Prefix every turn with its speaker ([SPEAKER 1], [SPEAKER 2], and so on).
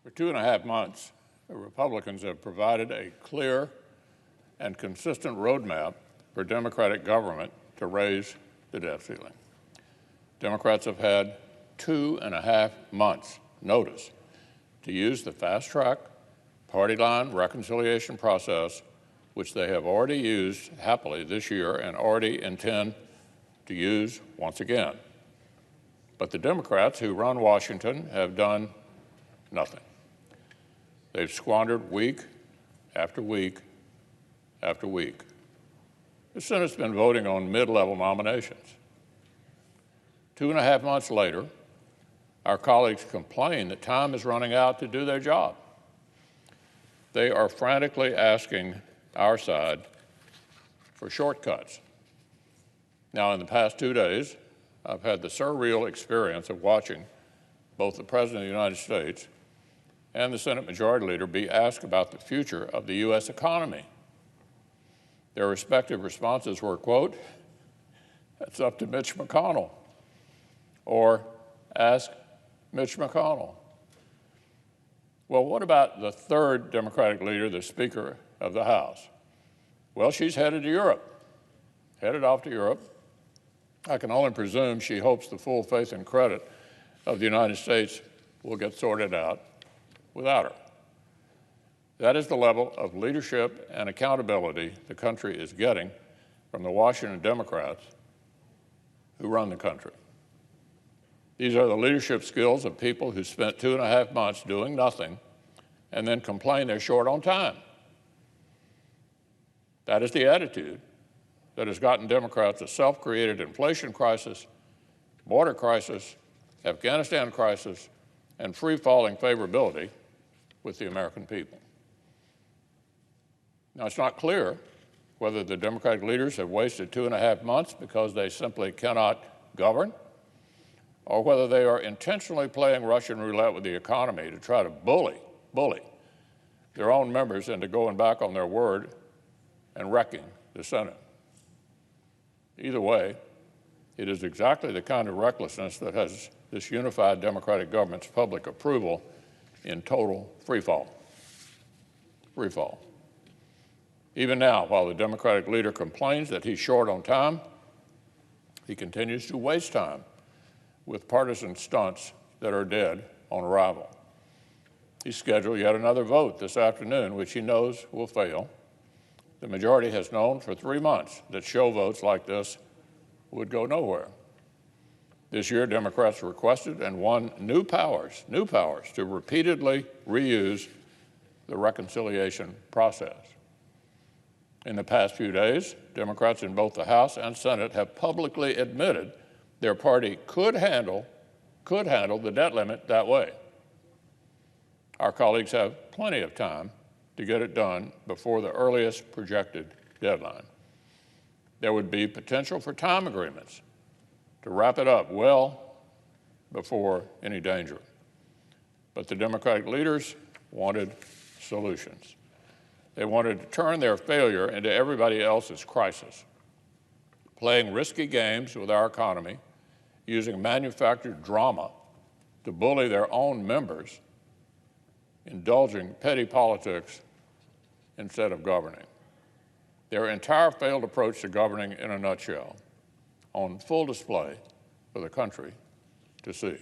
[SPEAKER 1] For 2.5 months, the Republicans have provided a clear and consistent roadmap for Democratic government to raise the debt ceiling. Democrats have had 2.5 months' notice to use the fast-track party line reconciliation process, which they have already used happily this year and already intend to use once again. But the Democrats who run Washington have done nothing. They've squandered week after week after week. The Senate's been voting on mid-level nominations. 2.5 months later, our colleagues complain that time is running out to do their job. They are frantically asking our side for shortcuts. Now, in the past 2 days, I've had the surreal experience of watching both the President of the United States and the Senate Majority Leader be asked about the future of the U.S. economy. Their respective responses were, quote, "That's up to Mitch McConnell," or "Ask Mitch McConnell." Well, what about the third Democratic leader, the Speaker of the House? Well, she's headed to Europe, headed off to Europe. I can only presume she hopes the full faith and credit of the United States will get sorted out without her. That is the level of leadership and accountability the country is getting from the Washington Democrats who run the country. These are the leadership skills of people who spent 2.5 months doing nothing and then complain they're short on time. That is the attitude that has gotten Democrats a self-created inflation crisis, border crisis, Afghanistan crisis, and free-falling favorability with the American people. Now, it's not clear whether the Democratic leaders have wasted 2.5 months because they simply cannot govern, or whether they are intentionally playing Russian roulette with the economy to try to bully their own members into going back on their word and wrecking the Senate. Either way, it is exactly the kind of recklessness that has this unified Democratic government's public approval in total freefall. Even now, while the Democratic leader complains that he's short on time, he continues to waste time with partisan stunts that are dead on arrival. He's scheduled yet another vote this afternoon, which he knows will fail. The majority has known for 3 months that show votes like this would go nowhere. This year, Democrats requested and won new powers to repeatedly reuse the reconciliation process. In the past few days, Democrats in both the House and Senate have publicly admitted their party could handle the debt limit that way. Our colleagues have plenty of time to get it done before the earliest projected deadline. There would be potential for time agreements to wrap it up well before any danger. But the Democratic leaders wanted solutions. They wanted to turn their failure into everybody else's crisis, playing risky games with our economy, using manufactured drama to bully their own members, indulging petty politics instead of governing. Their entire failed approach to governing in a nutshell, on full display for the country to see.